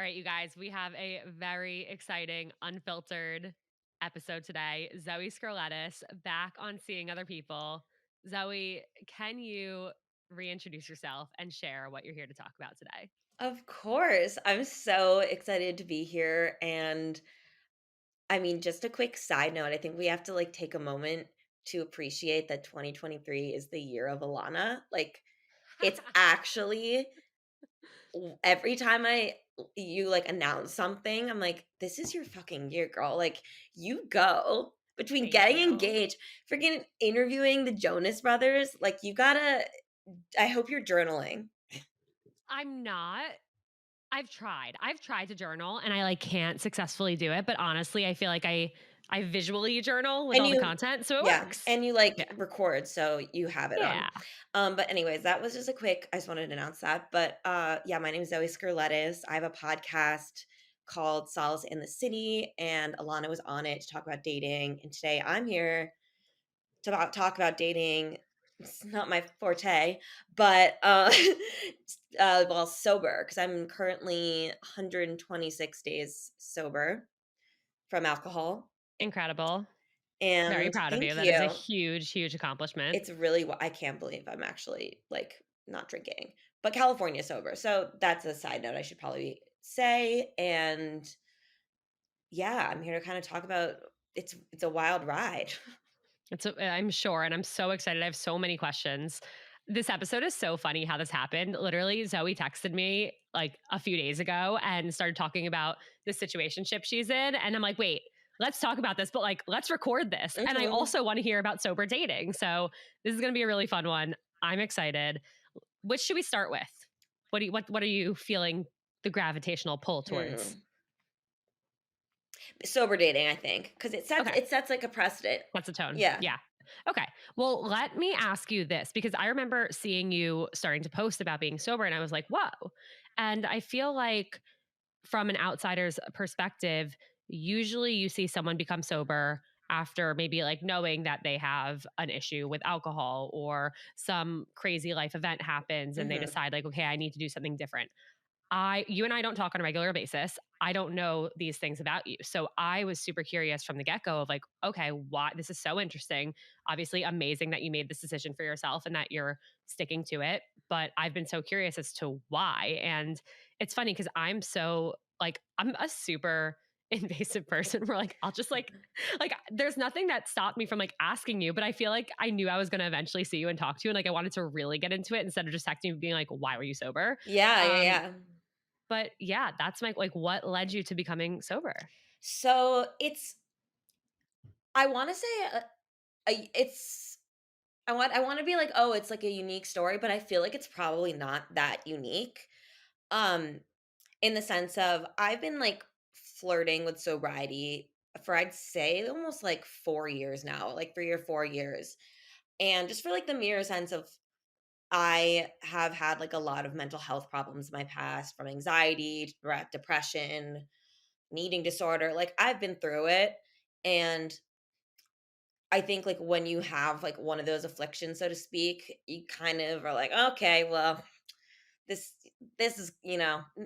All right, you guys, we have a very exciting, unfiltered episode today. Zoe Scurletis back on Seeing Other People. Zoe, can you reintroduce yourself and share what you're here to talk about today? Of course. I'm so excited to be here. And I mean, just a quick side note, I think we have to take a moment to appreciate that 2023 is the year of Alana. It's actually every time you announce something, I'm like, this is your fucking year, girl. You go between Thank getting you. engaged, freaking interviewing the Jonas Brothers. You gotta, I hope you're journaling. I'm not. I've tried. I've tried to journal and I can't successfully do it, but honestly, I feel like I visually journal with And all the you content, so it yeah, works. and you, Yeah. record, so you have it on. Yeah. But anyways, that was just a quick I just wanted to announce that, but, yeah, my name is Zoe Scurletis. I have a podcast called Solace in the City, and Alana was on it to talk about dating, and today I'm here to talk about dating. It's not my forte, but, well, sober because 'cause I'm currently 126 days sober from alcohol, Incredible. Very and proud of you. thank That is a you. huge, huge accomplishment. It's really I can't believe I'm actually, not drinking, but California sober, so that's a side note I should probably say, and yeah, I'm here to kinda talk about it's a wild ride. I'm sure, and I'm so excited. I have so many questions. This episode is so funny how this happened. Literally, Zoe texted me a few days ago and started talking about the situationship she's in, and I'm like, wait. Let's talk about this, but let's record this. And I Mhm. also want to hear about sober dating. So this is going to be a really fun one. I'm excited. Which should we start with? What are you feeling the gravitational pull towards? Hmm. Sober dating, I think, because Okay. it sets, a precedent. That's a tone. Yeah. Yeah. Okay. Well, let me ask you this because I remember seeing you starting to post about being sober and I was like, whoa. And I feel like from an outsider's perspective, usually you see someone become sober after maybe knowing that they have an issue with alcohol or some crazy life event happens and they Mhm. decide okay, I need to do something different. You and I don't talk on a regular basis. I don't know these things about you. So I was super curious from the get go of okay, why this is so interesting. Obviously, amazing that you made this decision for yourself and that you're sticking to it. But I've been so curious as to why. And it's funny because I'm a super invasive person where I'll just there's nothing that stopped me from asking you, but I feel like I knew I was gonna eventually see you and talk to you. And I wanted to really get into it instead of just texting you being why were you sober? Yeah, yeah, Um, yeah. but yeah, that's my what led you to becoming sober? So, I wanna say, it's I wanna be like, "Oh, it's, a unique story," but I feel like it's probably not that unique. Um In the sense of I've been, flirting with sobriety for I'd say almost, 4 years now, 3 or 4 years, and just for, the mere sense of I have had, a lot of mental health problems in my past, from anxiety to depression, an eating disorder, I've been through it, and I think, when you have, one of those afflictions, so to speak, you kind of are like, "Okay, well, this this is,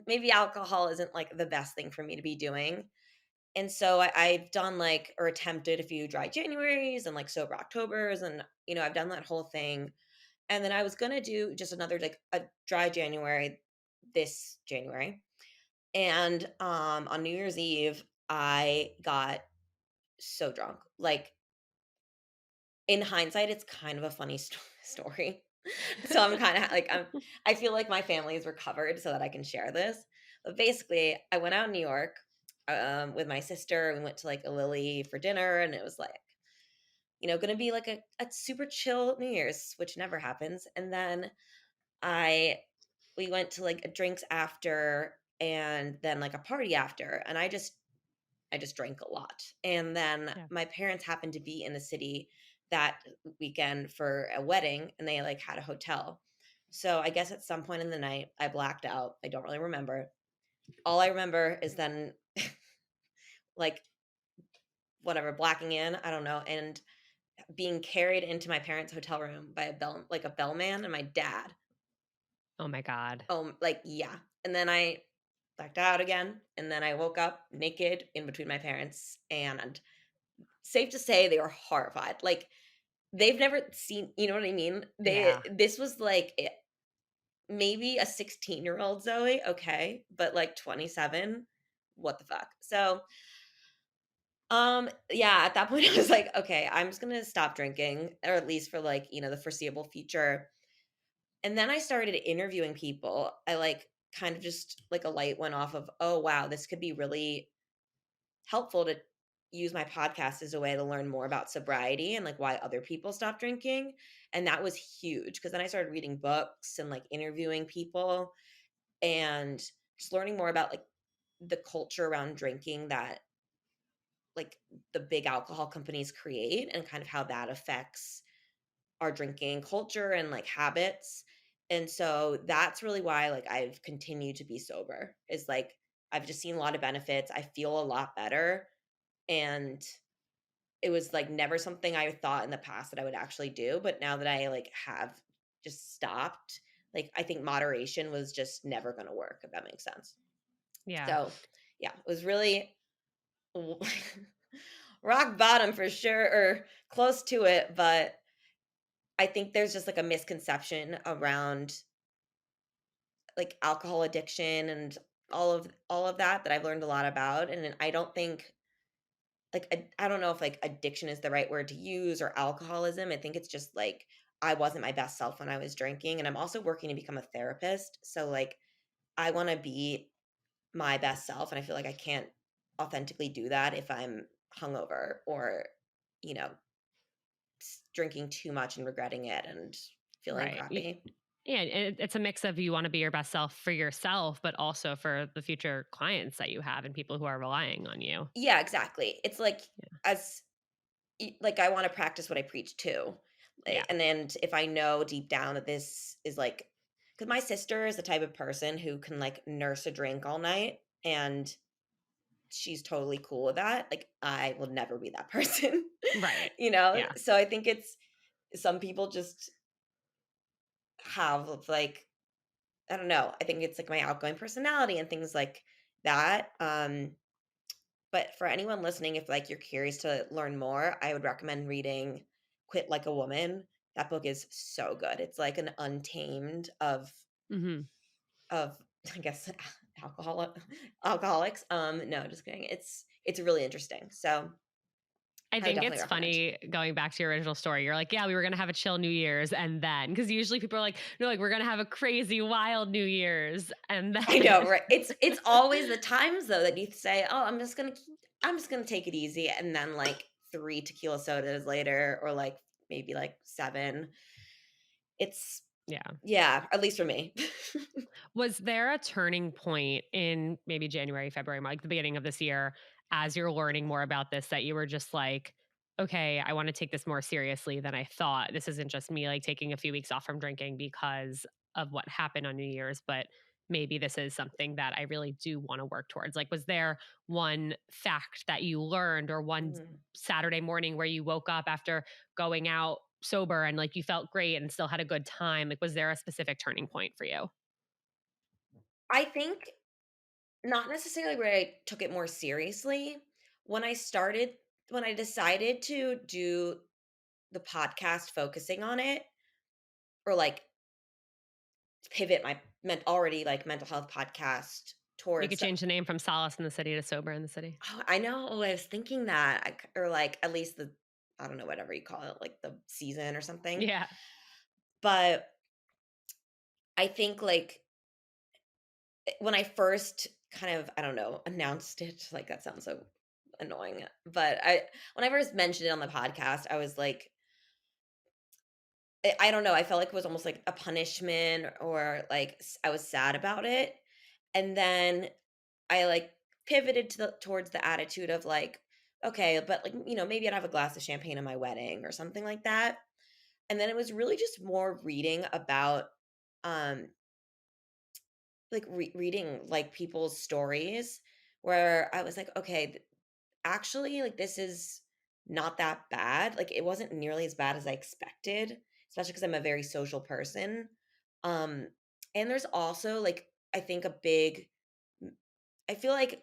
maybe alcohol isn't, the best thing for me to be doing." And so I've done or attempted a few dry Januaries and sober Octobers, and I've done that whole thing. And then I was gonna do just another a dry January this January. And on New Year's Eve, I got so drunk. In hindsight, it's kind of a funny story. So I'm kind of I feel like my family is recovered so that I can share this. But basically, I went out in New York with my sister. We went to a Lily for dinner, and it was going to be a super chill New Year's, which never happens. And then I we went to a drinks after, and then a party after, and I just drank a lot. And then Yeah. my parents happened to be in the city that weekend for a wedding, and they had a hotel. So I guess at some point in the night I blacked out. I don't really remember. All I remember is then like whatever blacking in, I don't know, and being carried into my parents' hotel room by a bellman and my dad. Oh my god. Yeah. And then blacked out again, and then I woke up naked in between my parents, and safe to say they were horrified. Like, they've never seen, you know what I mean? Yeah. This was like maybe a 16-year-old Zoe, okay, but like 27, what the fuck? So, yeah, at that point I was like, okay, I'm just gonna stop drinking, or at least for like, the foreseeable future. And then I started interviewing people. I like kind of just like a light went off of, oh wow, this could be really helpful to use my podcast as a way to learn more about sobriety and like why other people stop drinking. And that was huge because then I started reading books and like interviewing people and just learning more about like the culture around drinking that like the big alcohol companies create and kind of how that affects our drinking culture and like habits. And so that's really why like I've continued to be sober is like I've just seen a lot of benefits. I feel a lot better. And it was like never something I thought in the past that I would actually do. But now that I like have just stopped, like I think moderation was just never gonna work, if that makes sense. Yeah. So yeah, it was really rock bottom for sure, or close to it. But I think there's just like a misconception around like alcohol addiction and all of that I've learned a lot about. And I don't think like I don't know if like addiction is the right word to use or alcoholism. I think it's just like I wasn't my best self when I was drinking, and I'm also working to become a therapist. So like I want to be my best self, and I feel like I can't authentically do that if I'm hungover or you know drinking too much and regretting it and feeling Right. crappy. Yeah, it's a mix of you want to be your best self for yourself, but also for the future clients that you have and people who are relying on you. Yeah, exactly. It's like as like I want to practice what I preach too. Yeah. And if I know deep down that this is like cuz my sister is the type of person who can like nurse a drink all night and she's totally cool with that. Like I will never be that person. Right. Yeah. So I think it's some people just have like I don't know. I think it's like my outgoing personality and things like that. But for anyone listening, if like you're curious to learn more, I would recommend reading Quit Like a Woman. That book is so good. It's like an untamed Mhm. of I guess alcoholics. No, just kidding. It's really interesting. So I I would think definitely it's recommend. funny going back to your original story. You're like, yeah, we were going to have a chill New Year's and then, because usually people are like, no, like we're going to have a crazy, wild New Year's and I then. know, right? It's always the times though that you say, "Oh, I'm just gonna take it easy," and then like three tequila sodas later, or like maybe like seven. It's Yeah. yeah, at least for me. Was there a turning point in maybe January, February, like the beginning of this year, as you're learning more about this, that you were just like, okay, I want to take this more seriously than I thought. This isn't just me like taking a few weeks off from drinking because of what happened on New Year's, but maybe this is something that I really do want to work towards. Like, was there one fact that you learned or one Mhm. Saturday morning where you woke up after going out sober and like you felt great and still had a good time? Like, was there a specific turning point for you? I think not necessarily where I took it more seriously. When I started when I decided to do the podcast focusing on it, or like pivot my already like mental health podcast You could towards change the name from Solace in the City to Sober in the City. oh, I know, I was thinking that, or like at least the I don't know, whatever you call it, like the season or something. Yeah. But I think like when I first kind of, I don't know, announced it, like that sounds so annoying. But when I first mentioned it on the podcast, I was like, I don't know, I felt like it was almost like a punishment or like I was sad about it. And then I like pivoted towards the attitude of like, okay, but like, maybe I'd have a glass of champagne at my wedding or something like that. And then it was really just more reading about um like reading like people's stories where I was like, okay, actually like this is not that bad. Like it wasn't nearly as bad as I expected, especially because I'm a very social person. Um and there's also like I think a big I feel like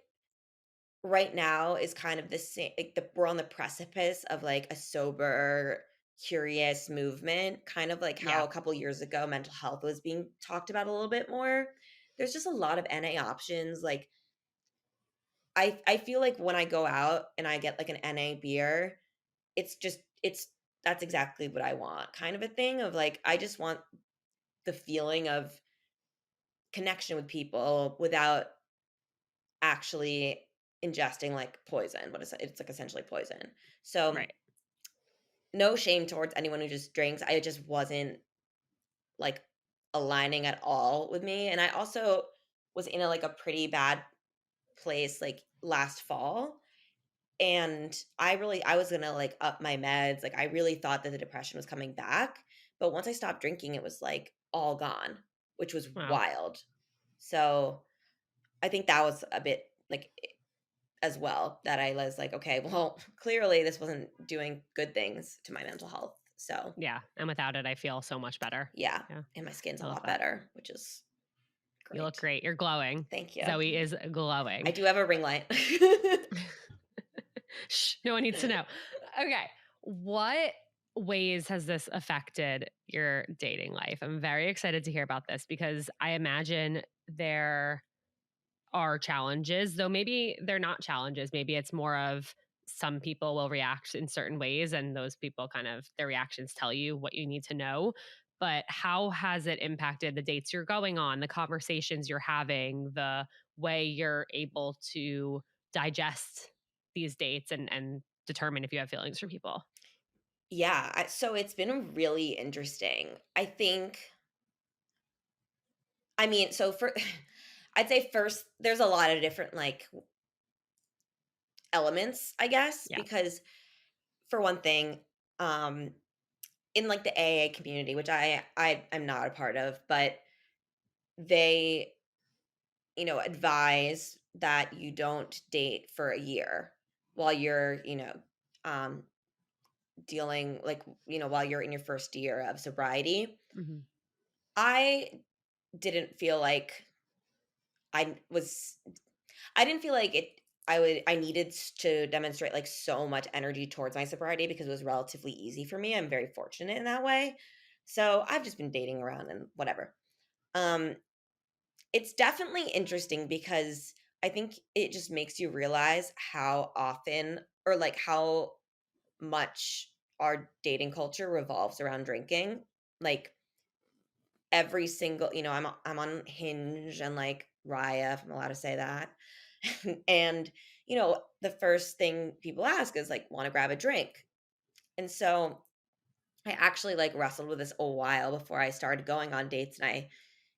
right now is kind of the same, like, we're on the precipice of, like, a sober, curious movement, kind of like how Yeah, a couple years ago mental health was being talked about a little bit more. There's just a lot of NA options, like, I feel like when I go out and I get, like, an NA beer, it's that's exactly what I want, kind of a thing of, like, I just want the feeling of connection with people without actually ingesting, like, poison, what is it? It's, like, essentially poison. So, right. no shame towards anyone who just drinks, I just wasn't, like, aligning at all with me, and I also was in a pretty bad place, like, last fall, and I was gonna, like, up my meds, like, I really thought that the depression was coming back, but once I stopped drinking, it was, like, all gone, which was Wow. wild. So, I think that was a bit, like, as well, that I was like, "Okay, well, clearly this wasn't doing good things to my mental health." So, Yeah, and without it, I feel so much better. yeah, Yeah, and my skin's a I love lot that. better, which is You look great. great. You're glowing. Thank you. Zoe is I glowing. do have a ring light. Shh, no one needs to know. Okay. What ways has this affected your dating life? I'm very excited to hear about this because I imagine there are challenges, though maybe they're not challenges. Maybe it's more of some people will react in certain ways, and those people kind of their reactions tell you what you need to know. But how has it impacted the dates you're going on, the conversations you're having, the way you're able to digest these dates and determine if you have feelings for people? Yeah, so it's been really interesting. I mean, so for I'd say first there's a lot of different, like, elements, I guess, Yeah. because for one thing, um, in, like, the AA community, which I am not a part of, but they, advise that you don't date for a year while you're, um, dealing, like, while you're in your first year of sobriety. Hmm. I didn't feel like I was I didn't feel like I needed to demonstrate, like, so much energy towards my sobriety because it was relatively easy for me. I'm very fortunate in that way. So, I've just been dating around and whatever. Um, it's definitely interesting because I think it just makes you realize how often, or, like, how much our dating culture revolves around drinking. Like, every single, I'm on Hinge and, like, Raya, if I'm allowed to say that. And, the first thing people ask is, like, "Wanna grab a drink?" And so, I actually, like, wrestled with this a while before I started going on dates, and I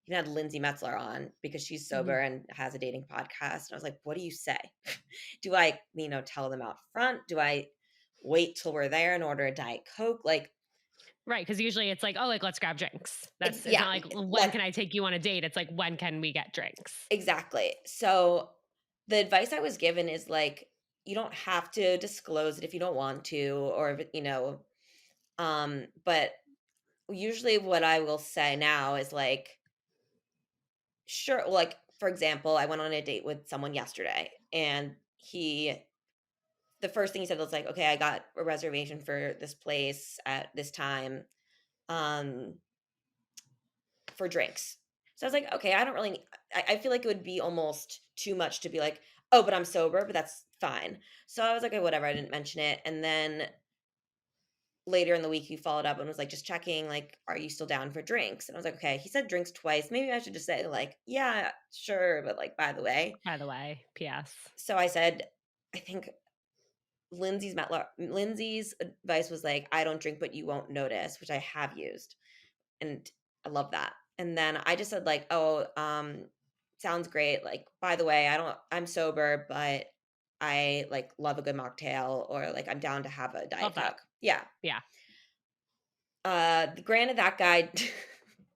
even had Lindsay Metzler on because she's Hmm. sober and has a dating podcast, and I was like, "What do you say?" Do I, tell them out front? Do I wait till we're there and order a Diet Coke? Like, Right. Cause usually it's like, oh, like, let's grab drinks. It's yeah, not like, when let can I take you on a date? It's like, when can we get drinks? exactly. So, the advice I was given is, like, you don't have to disclose it if you don't want to, or if but usually what I will say now is, like, sure, like, for example, I went on a date with someone yesterday, and the first thing he said was like, "Okay, I got a reservation for this place at this time, um, for drinks." So I was like, "Okay, I don't really I feel like it would be almost too much to be like, 'Oh, but I'm sober,' but that's fine." So I was like, "Okay, whatever," I didn't mention it, and then later in the week, he followed up and was like, "Just checking, like, are you still down for drinks?" And I was like, "Okay." He said drinks twice, maybe I should just say, like, "Yeah, sure, but, like, by the way." By the way, PS. So I said, I think Lindsay's advice was like, "I don't drink, but you won't notice," which I have used, and I love that. And then I just said, like, "Oh, sounds great. Like, by the way, I'm sober, but I, like, love a good mocktail," or, like, "I'm down to have a Diet Love that. Coke." Yeah. Yeah. Granted, that guy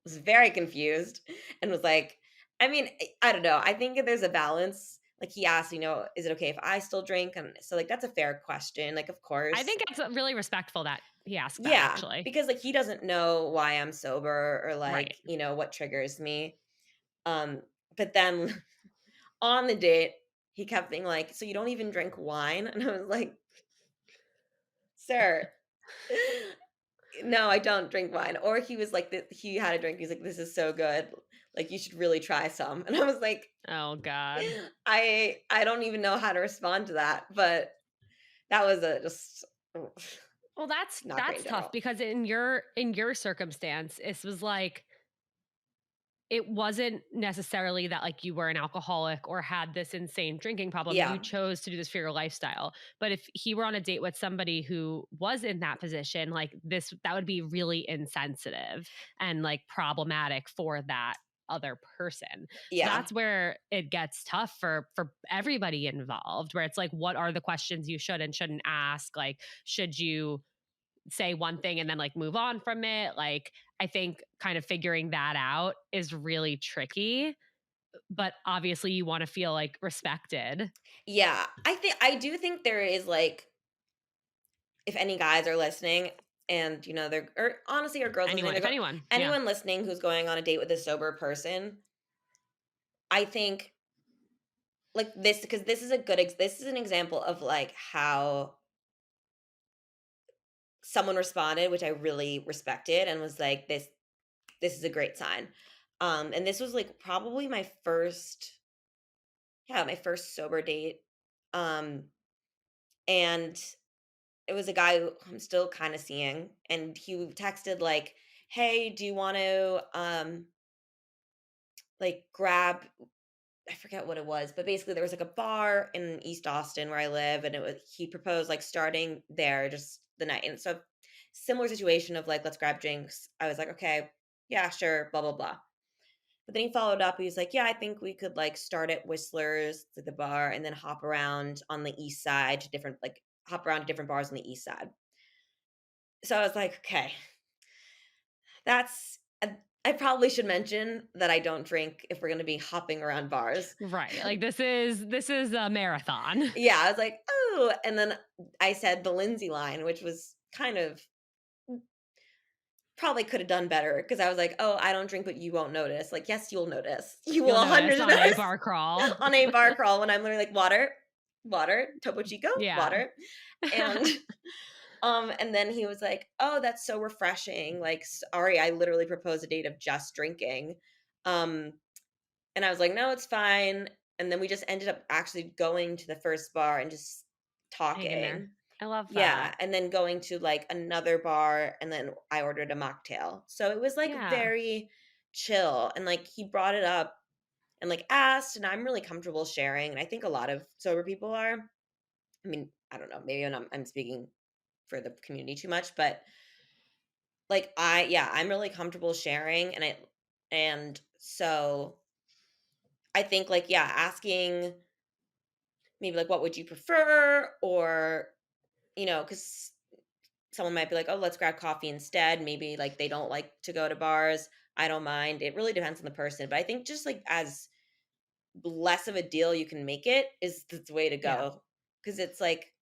was very confused and was like, I mean, I don't know. I think there's a balance. Like, he asked, "Is it okay if I still drink?" And so, like, that's a fair question. Like, of I course. think it's really respectful that he asked that, Yeah, actually. because, like, he doesn't know why I'm sober, or, Right. like, what triggers me. Um, but then on the date, he kept being like, "So you don't even drink wine?" And I was like, "Sir, no, I don't drink wine." Or he was like, he had a drink. He's like, "This is so good. Like, you should really try some." And I was like, Oh god. I don't even know how to respond to that, but that was a just Well, not great that's in tough general. because in your circumstance, this was like it wasn't necessarily that like you were an alcoholic or had this insane drinking problem. You Yeah, chose to do this for your lifestyle. But if he were on a date with somebody who was in that position, like this, that would be really insensitive and like problematic for that other person. So yeah, that's where it gets tough for everybody involved, where it's like, what are the questions you should and shouldn't ask? Like, should you say one thing and then like move on from it? Like, I think kind of figuring that out is really tricky, but obviously you want to feel like respected. yeah. I do think there is, like, if any guys are listening and, they're or honestly, or girls listening, Anyone, they're if anyone, yeah. anyone listening who's going on a date with a sober person, I think, like, this because this is an example of, like, how someone responded, which I really respected and was like, "This is a great sign." And this was, like, probably my first sober date. Um, and it was a guy who I'm still kinda seeing, and he texted, like, "Hey, do you want to, like, grab" I forget what it was, but basically there was, like, a bar in East Austin where I live, and he proposed, like, starting there just the night, and so similar situation of, like, "Let's grab drinks." I was like, "Okay, yeah, sure, blah, blah, blah." But then he followed up, he was like, "Yeah, I think we could, like, start at Whistler's, to the bar, and then hop around on the east side to hop around to different bars on the east side." So I was like, "Okay, that's I probably should mention that I don't drink if we're gonna be hopping around bars." Right. Like this is a marathon. Yeah, I was like, "Oh," and then I said the Lindsay line, which was kind of probably could have done better because I was like, "Oh, I don't drink, but you won't notice." Like, yes, you'll notice. You will You'll notice 100 on a notice bar crawl. on a bar crawl when I'm literally like, "Water, water, Topo Chico, Yeah. water." And and then he was like, "Oh, that's so refreshing. Like, sorry, I literally proposed a date of just drinking." Um, and I was like, "No, it's fine." And then we just ended up actually going to the first bar and just Hanging there. talking. I love Yeah, that. and then going to, like, another bar, and then I ordered a mocktail. So it was, like, Yeah. very chill, and, like, he brought it up and, like, asked, and I'm really comfortable sharing, and I think a lot of sober people are. I mean, I don't know, maybe I'm speaking for the community too much, but, like, I'm really comfortable sharing, and so I think, like, yeah, asking maybe, like, "What would you prefer?" Or, because someone might be like, "Oh, let's grab coffee instead." Maybe, like, they don't like to go to bars. I don't mind. It really depends on the person, but I think just, like, as less of a deal you can make it is the way to Yeah. go. Because it's like,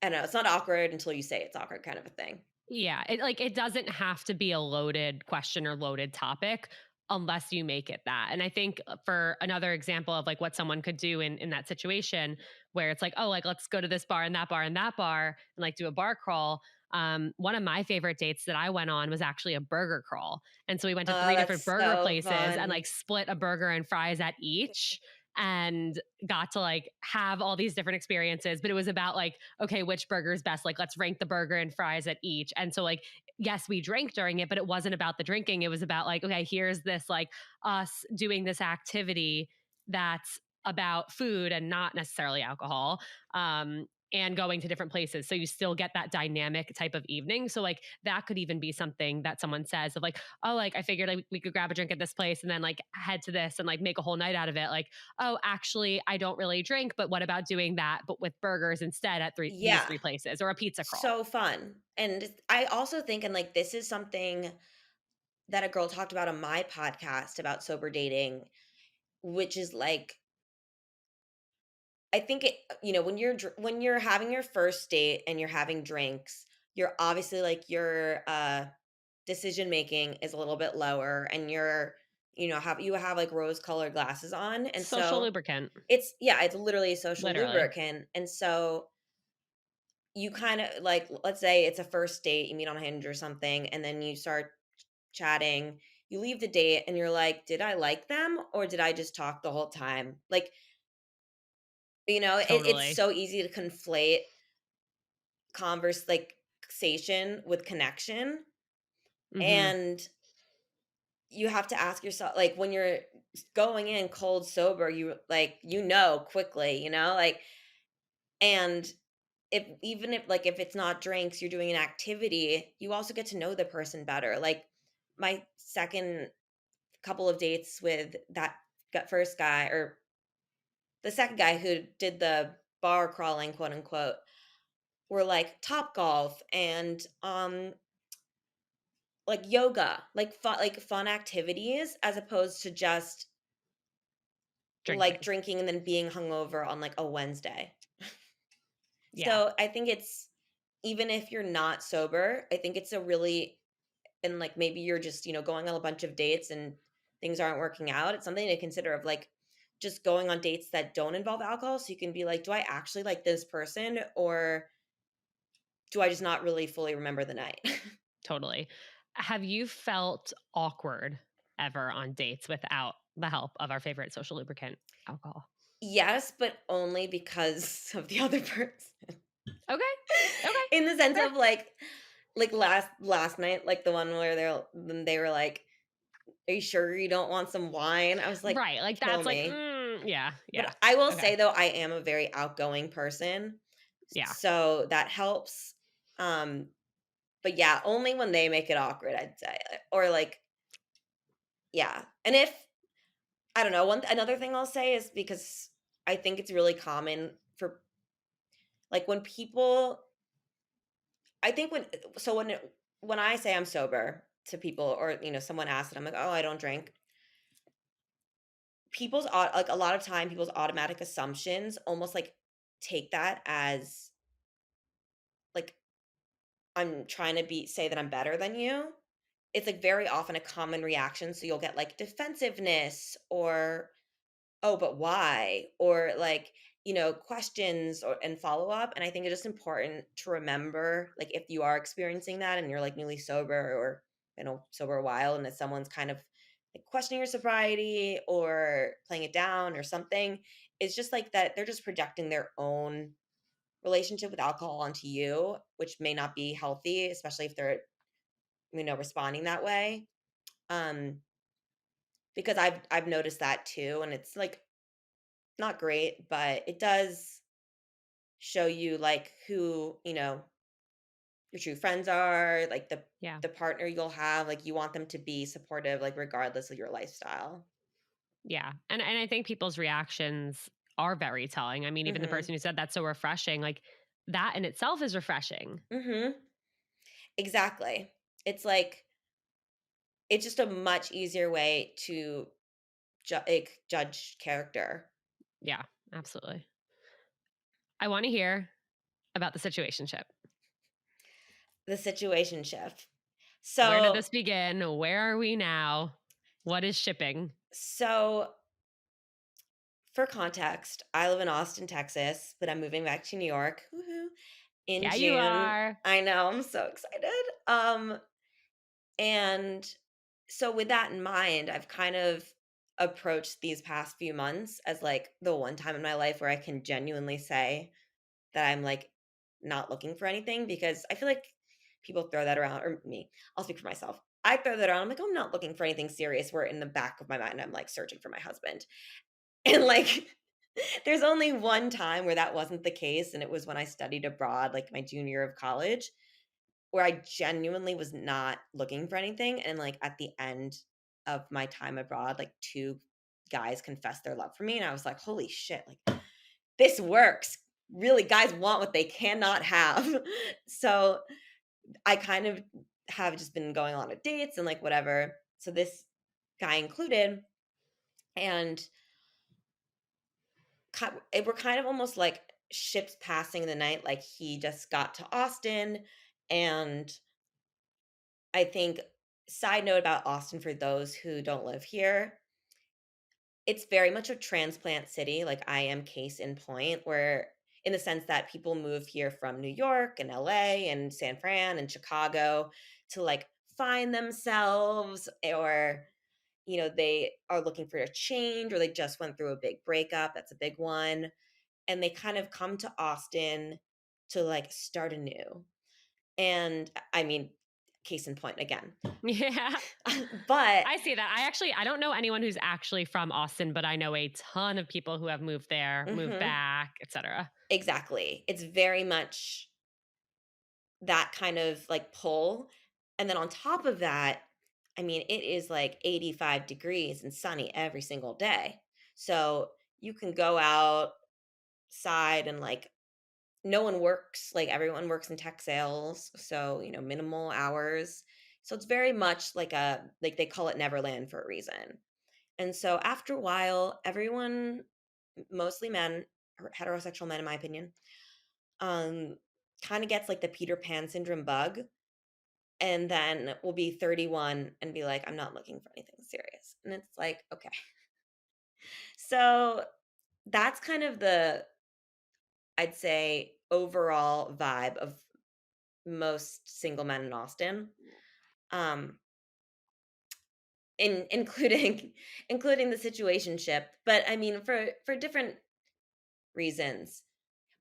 I don't know, it's not awkward until you say it's awkward kind of a thing. Yeah, it doesn't have to be a loaded question or loaded topic unless you make it that. And I think for another example of like what someone could do in that situation where it's like, oh, like let's go to this bar and that bar and that bar and like do a bar crawl. One of my favorite dates that I went on was actually a burger crawl. And so we went to Oh, three different that's burger so places and fun. like split a burger and fries at each and got to like have all these different experiences. But it was about like, okay, which burger is best? Like, let's rank the burger and fries at each. And so, like, yes, we drank during it, but it wasn't about the drinking. It was about like, okay, here's this like us doing this activity that's about food and not necessarily alcohol. And going to different places. So you still get that dynamic type of evening. So like that could even be something that someone says of like, oh, like I figured like we could grab a drink at this place and then like head to this and like make a whole night out of it. Like, oh, actually, I don't really drink, but what about doing that, but with burgers instead at these Yeah, three places or a pizza crawl? so fun. And I also think, and like, this is something that a girl talked about on my podcast about sober dating, which is like, I think when you're having your first date and you're having drinks, you're obviously like your decision making is a little bit lower, and have like rose colored glasses on, and Social so lubricant, it's literally a social literally. lubricant, and so you kind of like, let's say it's a first date, you meet on Hinge or something, and then you start chatting, you leave the date, and you're like, did I like them or did I just talk the whole time? Like, it's Totally. so easy to conflate conversation with connection, Mhm. and you have to ask yourself, like, when you're going in cold sober, quickly, like, and if it's not drinks, you're doing an activity, you also get to know the person better. Like, my second couple of dates with that first guy, or the second guy who did the bar crawling, quote unquote, were like top golf and like yoga, like fun activities, as opposed to just like Drinking. drinking and then being hungover on like a Wednesday. Yeah, So I think it's, even if you're not sober, I think it's a really, and like maybe you're just, going on a bunch of dates and things aren't working out. It's something to consider, of like just going on dates that don't involve alcohol, so you can be like, do I actually like this person, or do I just not really fully remember the night? totally. Have you felt awkward ever on dates without the help of our favorite social lubricant, alcohol? Yes, but only because of the other person. Okay, okay, In the sense fair. of like last night, like the one where they were like, "Are you sure you don't want some wine?" I was like, Right, like, "Kill that's like, me." yeah, yeah. But I will Okay, say though, I am a very outgoing person, yeah, so that helps. Um, but yeah, only when they make it awkward, I'd say, or like, yeah. And if I don't know, one another thing I'll say is, because I think it's really common for, like, when people, I think when I say I'm sober to people, or someone asks and I'm like, "Oh, I don't drink." Like, a lot of time people's automatic assumptions almost like take that as like I'm trying to be say that I'm better than you. It's like very often a common reaction, so you'll get like defensiveness, or "Oh, but why?" Or like, questions, or and follow-up, and I think it's just important to remember, like, if you are experiencing that and you're, like, newly sober, or sober a while, and that someone's kind of, like, questioning your sobriety or playing it down or something, it's just like that they're just projecting their own relationship with alcohol onto you, which may not be healthy, especially if they're, responding that way, um, because I've noticed that too, and it's, like, not great, but it does show you, like, who, your true friends are, like, yeah, the partner you'll have, like, you want them to be supportive, like, regardless of your lifestyle. yeah, and I think people's reactions are very telling. I mean, even the Mhm. person who said, "That's so refreshing," like, that in itself is refreshing. Mhm. Exactly. It's like, it's just a much easier way to judge character. Yeah, absolutely. I wanna hear about the situationship. The situationship. Where did So this begin? Where are we now? What is shipping? so for context, I live in Austin, Texas, but I'm moving back to New York, woohoo, in Yeah, you June. are. I know, I'm so excited. And so with that in mind, I've kind of approached these past few months as like the one time in my life where I can genuinely say that I'm like not looking for anything, because I feel like people throw that around, or me, I'll speak for myself. I throw that around. I'm like, "Oh, I'm not looking for anything serious." Where in the back of my mind, I'm like searching for my husband. And like, there's only one time where that wasn't the case. And it was when I studied abroad, like my junior year of college, where I genuinely was not looking for anything, and, like, at the end of my time abroad, like, 2 guys confessed their love for me, and I was like, "Holy shit, like, this works." Really, guys want what they cannot have. So, I kind of have just been going on dates and, like, whatever, so this guy included, and we're kind of almost like ships passing in the night, like, he just got to Austin, and I think side note about Austin for those who don't live here, it's very much a transplant city, like, I am case in point, where in the sense that people move here from New York and LA and San Fran and Chicago to, like, find themselves or, they are looking for a change or they just went through a big breakup, that's a big one, and they kind of come to Austin to, like, start anew, and, I mean, case in point again. Yeah. But I see that. I don't know anyone who's actually from Austin, but I know a ton of people who have moved there, moved Mhm, back, etc. exactly. It's very much that kind of, like, pull, and then on top of that, I mean, it is, like, 85 degrees and sunny every single day. So, you can go outside and, like, no one works, like, everyone works in tech sales, so, minimal hours. So, it's very much like, they call it Neverland for a reason. And so, after a while, everyone, mostly men, heterosexual men in my opinion, um, kinda gets, like, the Peter Pan syndrome bug, and then will be 31 and be like, "I'm not looking for anything serious." And it's like, "Okay." So, that's kind of I'd say, overall vibe of most single men in Austin, um, including including the situationship, but, I mean, for different reasons.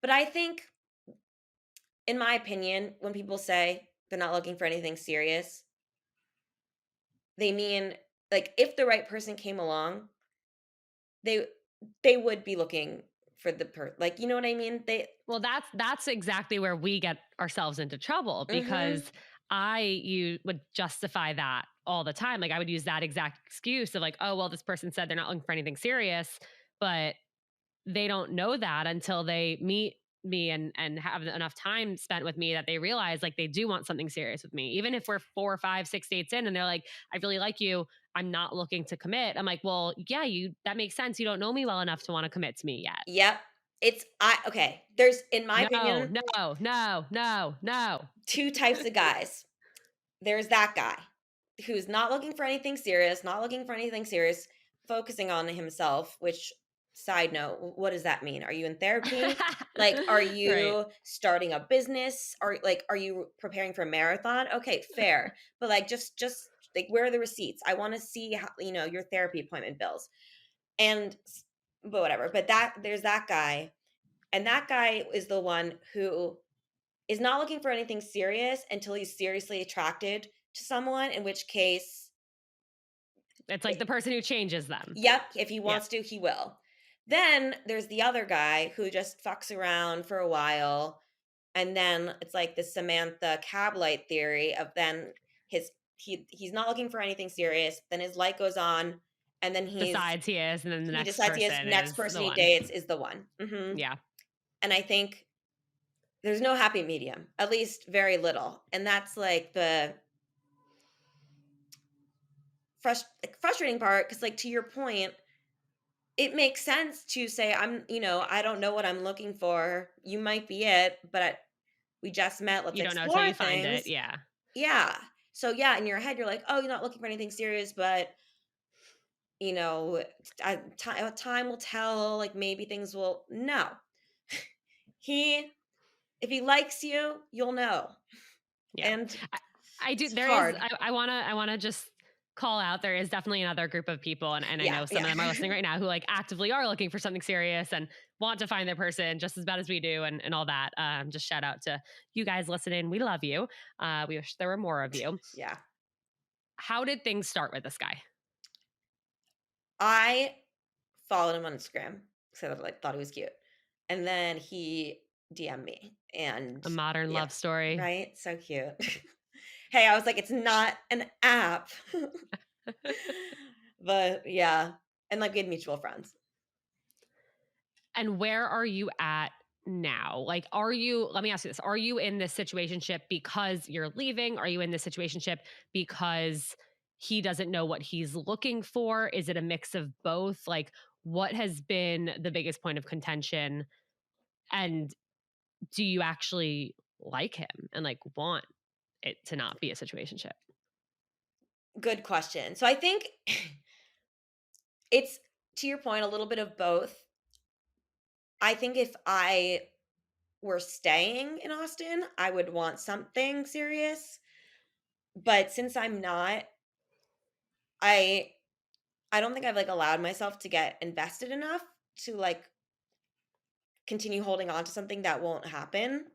But I think, in my opinion, when people say they're not looking for anything serious, they mean, like, if the right person came along, they they would be looking for like, you know what I mean? Well, that's exactly where we get ourselves into trouble Mhm. because you would justify that all the time. Like I would use that exact excuse of like, oh well, this person said they're not looking for anything serious, but they don't know that until they meet me and have enough time spent with me that they realize like they do want something serious with me. Even if we're 4, 5, 6 dates in and they're like, I really like you. I'm not looking to commit. I'm like, well, yeah, that makes sense. You don't know me well enough to want to commit to me yet. Yep. Okay, there's, in my No, opinion, no, no, no, no. 2 types of guys. There's that guy who's not looking for anything serious, not looking for anything serious, focusing on himself, which, side note, what does that mean? Are you in therapy? Like, are Right. you starting a business? Are you preparing for a marathon? Okay, fair. But, like, just like, where are the receipts? I wanna see how, your therapy appointment bills. And but whatever. But there's that guy, and that guy is the one who is not looking for anything serious until he's seriously attracted to someone, in which case, It's like the person who changes them. yep, if he Yep. wants to, he will. Then there's the other guy who just fucks around for a while, and then it's like the Samantha cab light theory of then he's not looking for anything serious, then his light goes on, and then Decides he is, and then the he next decides person next is person the he one. dates is the one. Mhm. Yeah. And I think there's no happy medium, at least very little, and that's, like, the frustrating part, because, like, to your point, it makes sense to say, I don't know what I'm looking for. You might be it, but we just met. Let's You don't know till explore you find it. things. Yeah. Yeah. So, yeah, in your head, you're like, oh, you're not looking for anything serious, but, you know, time will tell. Like, maybe things will. No. He, if he likes you, you'll know. Yeah. And I, I do it's there is hard. I wanna just call out there is definitely another group of people and I Yeah. know some of Yeah. them are listening right now who like actively are looking for something serious and want to find their person just as bad as we do and all that. Just shout out to you guys listening. We love you. We wish there were more of you. Yeah. How did things start with this guy? I followed him on Instagram because I, like, thought he was cute, and then he DM'd me, and A modern yeah, love story. right? So cute. Hey, I was like, "It's not an app." But yeah, and, like, we had mutual friends. And where are you at now? Like, let me ask you this. Are you in this situationship because you're leaving? Are you in this situationship because he doesn't know what he's looking for? Is it a mix of both? Like, what has been the biggest point of contention? And do you actually like him and like want it to not be a situationship? Good question. So I think it's, to your point, a little bit of both. I think if I were staying in Austin, I would want something serious, but since I'm not, I I don't think I've, like, allowed myself to get invested enough to, like, continue holding on to something that won't happen,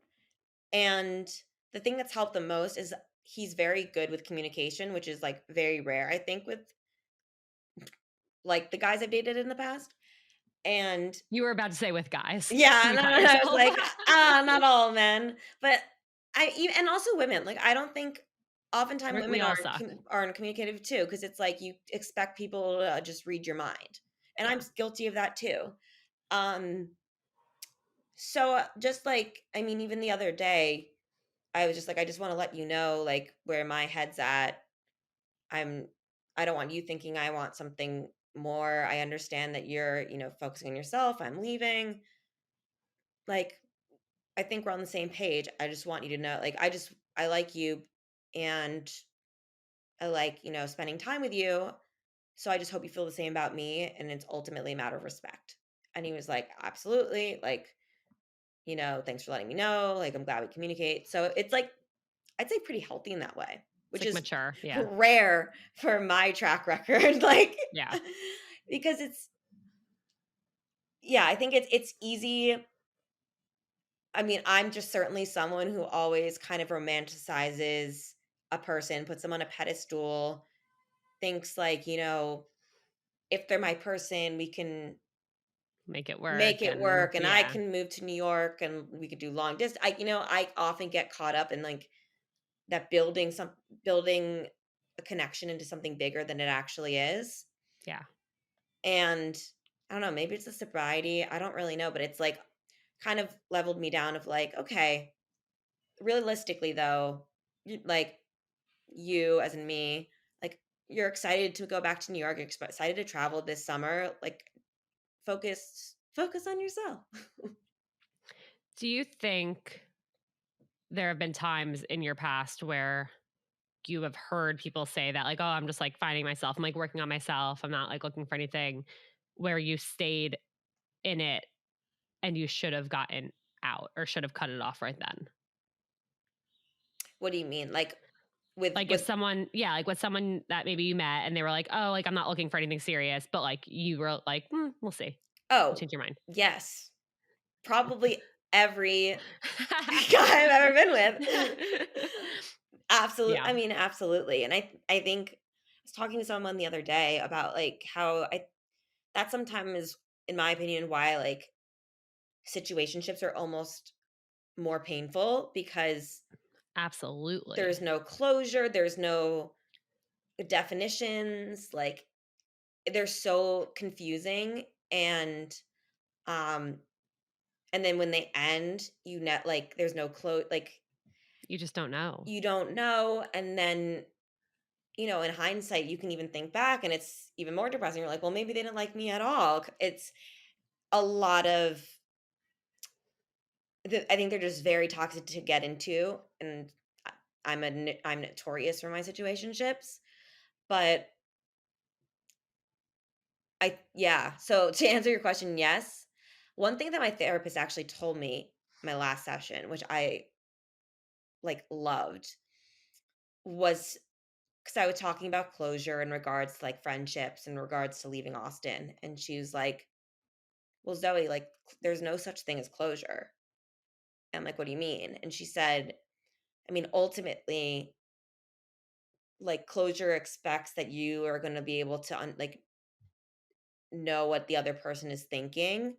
and the thing that's helped the most is he's very good with communication, which is, like, very rare, I think, with, like, the guys I've dated in the past, and You were about to say with guys. yeah, You no, caught no, no, I was yourself. like, not all men, but and also women, like, I don't think oftentimes We women all suck. aren't communicative too, because it's like you expect people to just read your mind, and I'm Yeah. guilty of that too. Um, so, just like, I mean, even the other day, I was just like, "I just wanna let you know, like, where my head's at. I'm I don't want you thinking I want something more. I understand that you're, focusing on yourself. I'm leaving. Like, I think we're on the same page. I just want you to know, like, I like you, and I like, spending time with you. So I just hope you feel the same about me. And it's ultimately a matter of respect." And he was like, "Absolutely. Like, thanks for letting me know. Like, I'm glad we communicate." So it's like, I'd say pretty healthy in that way, It's which like is mature. Yeah. rare for my track record. Like, Yeah. because yeah, I think it's easy. I mean, I'm just certainly someone who always kind of romanticizes a person, puts them on a pedestal, thinks like, if they're my person, we can Make it make work it and work, and I yeah. can move to New York and we could do long distance. I often get caught up in like that building a connection into something bigger than it actually is. Yeah. And I don't know, maybe it's the sobriety. I don't really know, but it's like kind of leveled me down of like, okay, realistically though, like, you as in me, like, you're excited to go back to New York, you're excited to travel this summer, like, focus on yourself. Do you think there have been times in your past where you have heard people say that, like, "Oh, I'm just, like, finding myself. I'm, like, working on myself. I'm not, like, looking for anything," where you stayed in it and you should have gotten out or should have cut it off right then? What do you mean? Like, with Like, if someone yeah, like, with someone that maybe you met and they were like, "Oh, like, I'm not looking for anything serious," but, like, you were like, "Mm, we'll see." You oh, changed your mind. yes. Probably every guy I've ever been with. Yeah, I mean, absolutely, and I think I was talking to someone the other day about, like, how I that sometimes is, in my opinion, why, like, situationships are almost more painful because absolutely. there's no closure, there's no definitions, like, they're so confusing, um, and then when they end, like, there's no like, You just don't know. you don't know, and then, in hindsight, you can even think back, and it's even more depressing. You're like, "Well, maybe they didn't like me at all." It's a lot of I think they're just very toxic to get into, and I'm notorious for my situationships, but yeah, so to answer your question, yes. One thing that my therapist actually told me my last session, which I, like, loved, was because I was talking about closure in regards to, like, friendships, in regards to leaving Austin, and she was like, "Well, Zoe, like, there's no such thing as closure." I'm like, "What do you mean?" And she said, "I mean, ultimately, like, closure expects that you are gonna be able to like, know what the other person is thinking.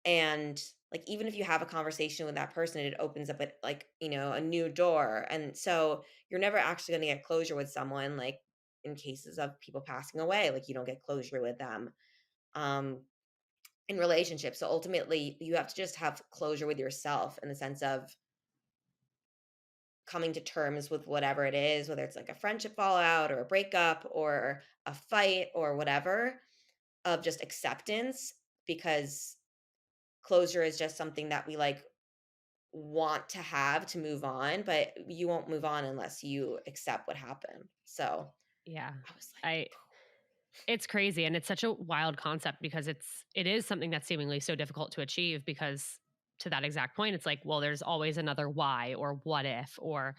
And, like, even if you have a conversation with that person, it opens up a, like, a new door. And so you're never actually going to get closure with someone, like, in cases of people passing away, like, you don't get closure with them, um in relationships. So ultimately you have to just have closure with yourself in the sense of coming to terms with whatever it is, whether it's like a friendship fallout or a breakup or a fight or whatever, of just acceptance, because closure is just something that we, like, want to have to move on, but you won't move on unless you accept what happened. So, Yeah. I was like, I It's crazy, and it's such a wild concept because it is something that's seemingly so difficult to achieve because to that exact point, it's like, well, there's always another why or what if or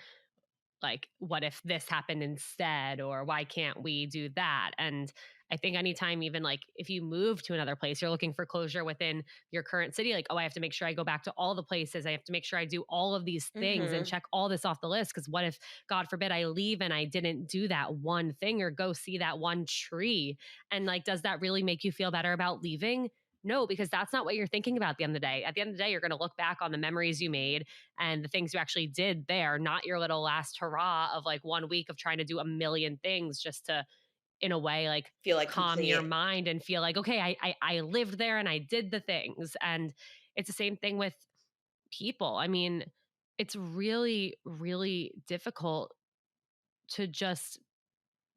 like what if this happened instead or why can't we do that. And I think anytime, even like if you move to another place, you're looking for closure within your current city, like, oh, I have to make sure I go back to all the places, I have to make sure I do all of these things and mhm. check all this off the list, because what if, god forbid, I leave and I didn't do that one thing or go see that one tree. And like, does that really make you feel better about leaving? No, because that's not what you're thinking about at the end of the day. At the end of the day, you're going to look back on the memories you made and the things you actually did there, not your little last hurrah of like 1 week of trying to do a million things just to, in a way, like Feel like calm your complete. mind and feel like, okay, I lived there and I did the things. And it's the same thing with people. I mean, it's really, really difficult to just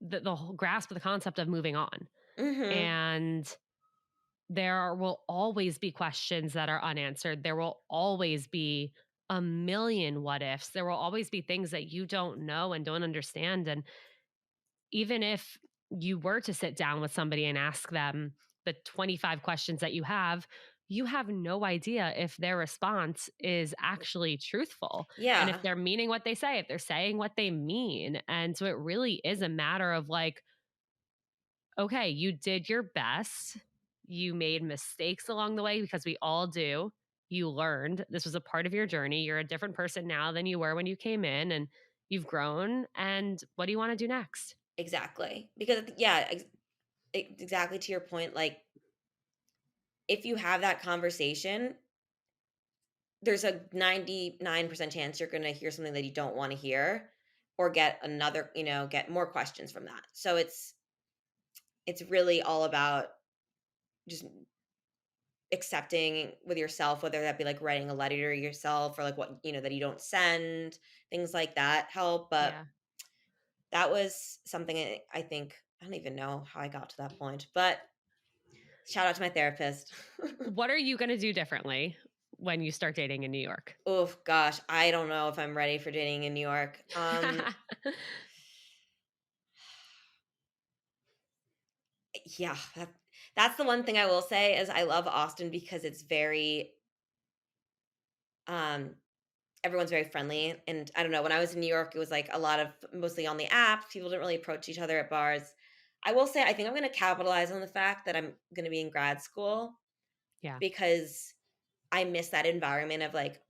the whole grasp of the concept of moving on. Mhm. And there will always be questions that are unanswered. There will always be a million what ifs. There will always be things that you don't know and don't understand. And even if you were to sit down with somebody and ask them the 25 questions that you have no idea if their response is actually truthful and if Yeah, they're meaning what they say, if they're saying what they mean. And so it really is a matter of like, okay, you did your best. You made mistakes along the way because we all do. You learned. This was a part of your journey. You're a different person now than you were when you came in, and you've grown. And what do you want to do next? exactly. Because yeah, exactly to your point, like, if you have that conversation, there's a 99% chance you're gonna hear something that you don't wanna hear or get another get more questions from that. So it's really all about just accepting with yourself, whether that be like writing a letter to yourself or like what that you don't send, things like that help. But Yeah. that was something I think I don't even know how I got to that point, but shout out to my therapist. What are you going to do differently when you start dating in New York? Oh gosh, I don't know if I'm ready for dating in New York. Yeah, that's the one thing I will say is I love Austin because it's very um everyone's very friendly, and I don't know, when I was in New York, it was, like, a lot of mostly on the app, people didn't really approach each other at bars. I will say I think I'm gonna capitalize on the fact that I'm gonna be in grad school Yeah. because I miss that environment of, like,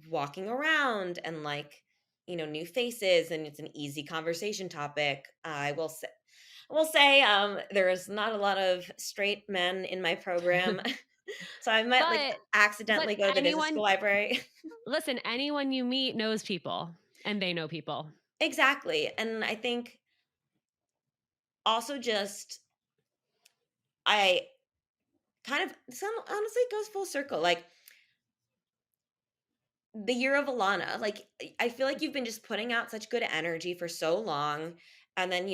walking around and, like, new faces, and it's an easy conversation topic. I will say, there is not a lot of straight men in my program, so I might, like, but but accidentally go to the business anyone school library. listen, anyone you meet knows people and they know people. Exactly, and I think also just I kind of some honestly goes full circle, like, the year of Alana, like, I feel like you've been just putting out such good energy for so long, and then,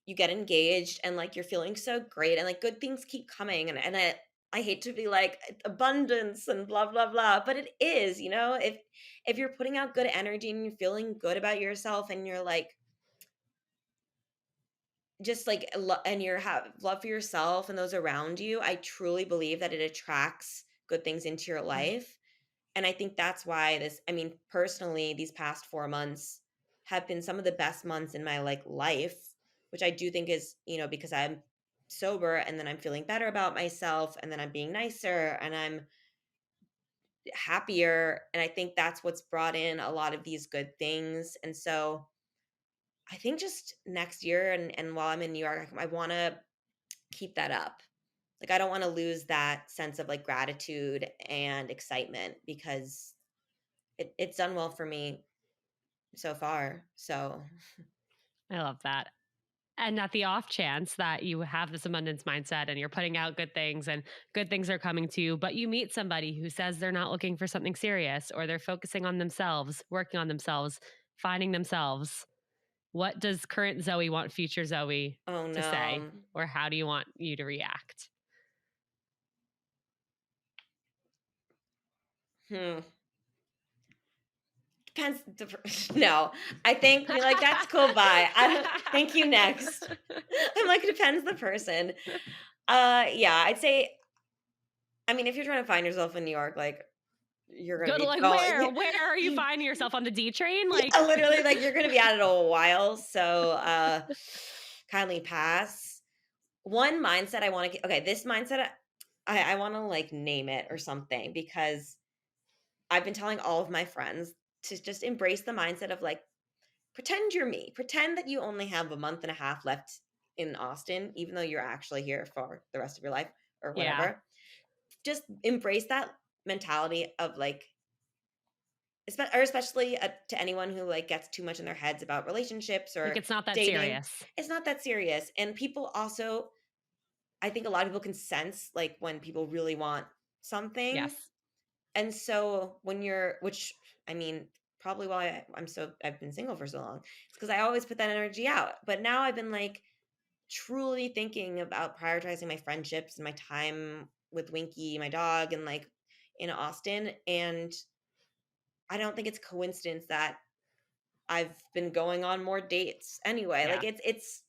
you get engaged and, like, you're feeling so great and, like, good things keep coming, and I hate to be like, abundance and blah, blah, blah, but it is, if you're putting out good energy and you're feeling good about yourself and you're, like, just like and you have love for yourself and those around you, I truly believe that it attracts good things into your Yeah. life. And I think that's why I mean, personally, these past 4 months have been some of the best months in my like life, which I do think is, because I'm sober and then I'm feeling better about myself and then I'm being nicer and I'm happier. And I think that's what's brought in a lot of these good things. And so I think just next year and while I'm in New York, I want to keep that up. Like, I don't wanna lose that sense of, like, gratitude and excitement because it's done well for me so far, so I love that. And at the off chance that you have this abundance mindset and you're putting out good things and good things are coming to you, but you meet somebody who says they're not looking for something serious or they're focusing on themselves, working on themselves, finding themselves, what does current Zoe want future Zoe oh, to say? no. Or how do you want you to react? Hmm. Depends no, I think be like, "That's cool, bye. I don't thank you, next." I'm like, "Depends the person." Yeah, I'd say I mean, if you're trying to find yourself in New York, like, you're gonna Go to be like going where are you finding yourself on the D train? Like, yeah, literally, like, you're gonna be at it a while, so, kindly pass. One mindset I wanna get okay, this mindset, I wanna, like, name it or something because I've been telling all of my friends to just embrace the mindset of, like, pretend you're me. Pretend that you only have a month and a half left in Austin, even though you're actually here for the rest of your life or yeah, whatever. Just embrace that mentality of, like, or especially, to anyone who, like, gets too much in their heads about relationships like or it's not that dating. serious. It's not that serious, and people also I think a lot of people can sense, like, when people really want something, Yes. and so when you're which, I mean, probably why I've been single for so long. It's because I always put that energy out, but now I've been, like, truly thinking about prioritizing my friendships and my time with Winky, my dog, and, like, in Austin, and I don't think it's coincidence that I've been going on more dates anyway. Like Yeah. it's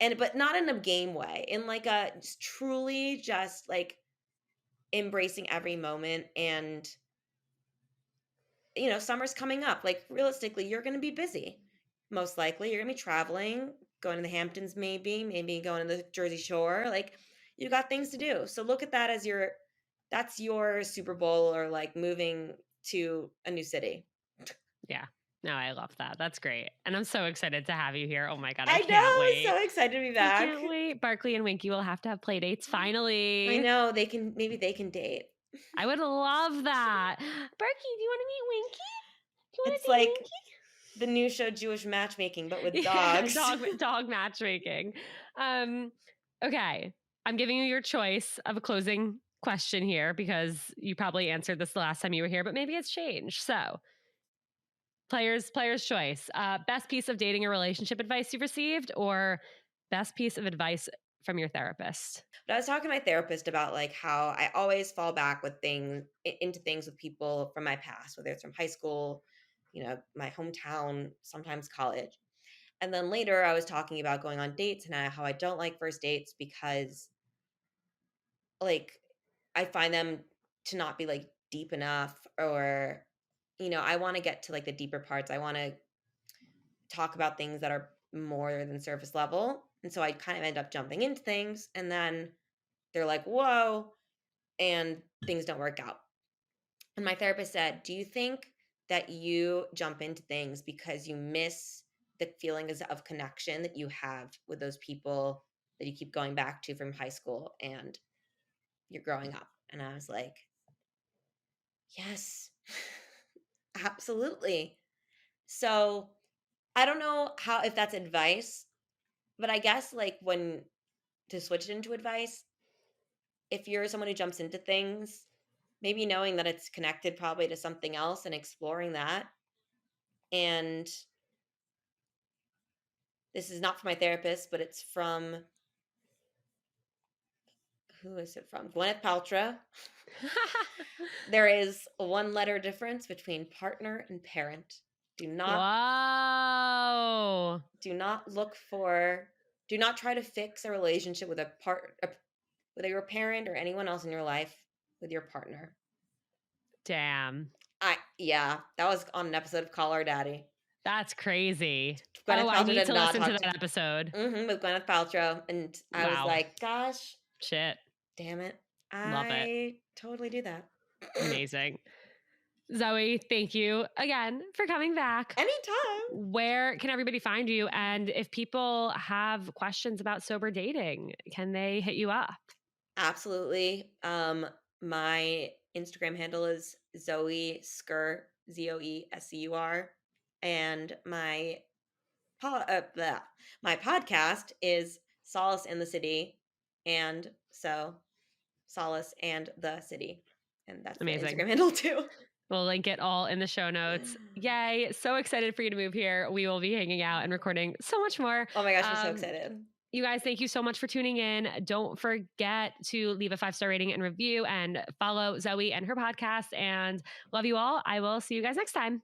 and but not in a game way, in like a just truly just like embracing every moment and summer's coming up. Like realistically, you're going to be busy. Most likely, you're going to be traveling, going to the Hamptons maybe going to the Jersey Shore. Like you got things to do. So look at that as that's your Super Bowl or like moving to a new city. Yeah. No, I love that. That's great. And I'm so excited to have you here. Oh my God, I I can't know, wait. so excited to be I back. can't wait. Barkley and Winky will have to have play dates I finally. know, maybe they can date. I would love that. Barky, do you want to meet Winky? Do you want It's to date like Winky? the new show Jewish matchmaking, but with Yeah, dogs. dog matchmaking. Um, okay. I'm giving you your choice of a closing question here because you probably answered this the last time you were here, but maybe it's changed. So, player's choice. Best piece of dating or relationship advice you've received, or best piece of advice from your therapist? But I was talking to my therapist about like how I always fall back with into things with people from my past, whether it's from high school, my hometown, sometimes college. And then later I was talking about going on dates and how I don't like first dates because like I find them to not be like deep enough or I want to get to like the deeper parts. I want to talk about things that are more than surface level. And so I kind of end up jumping into things and then they're like, "Whoa," and things don't work out. And my therapist said, "Do you think that you jump into things because you miss the feelings of connection that you have with those people that you keep going back to from high school and you're growing up?" And I was like, "Yes, absolutely." So I don't know how if that's advice, but I guess like when to switch it into advice, if you're someone who jumps into things, maybe knowing that it's connected probably to something else and exploring that. And this is not from my therapist, but it's from who is it from? Gwyneth Paltrow. There is a one letter difference between partner and parent. Do not Whoa. do not look for do not try to fix a relationship with whether your parent or anyone else in your life with your partner. Damn. I yeah, that was on an episode of Call Our Daddy. That's crazy. Oh, Gwyneth I Paltrow need did to not listen to talk that episode. with Gwyneth Paltrow, and I was Wow. like, "Gosh, Shit. damn it, Love it. I totally do that." Amazing. Zoe, thank you again for coming back. Anytime. Where can everybody find you? And if people have questions about sober dating, can they hit you up? Absolutely. My Instagram handle is Zoe Scur, ZoeScur, and my podcast is Solace in the City, and so Solace and the City, and that's the Amazing. Instagram handle too. We'll link it all in the show notes. Yay. So excited for you to move here. We will be hanging out and recording so much more. Oh my gosh, I'm so Um, excited. You guys, thank you so much for tuning in. Don't forget to leave a 5-star rating and review and follow Zoe and her podcast. And love you all. I will see you guys next time.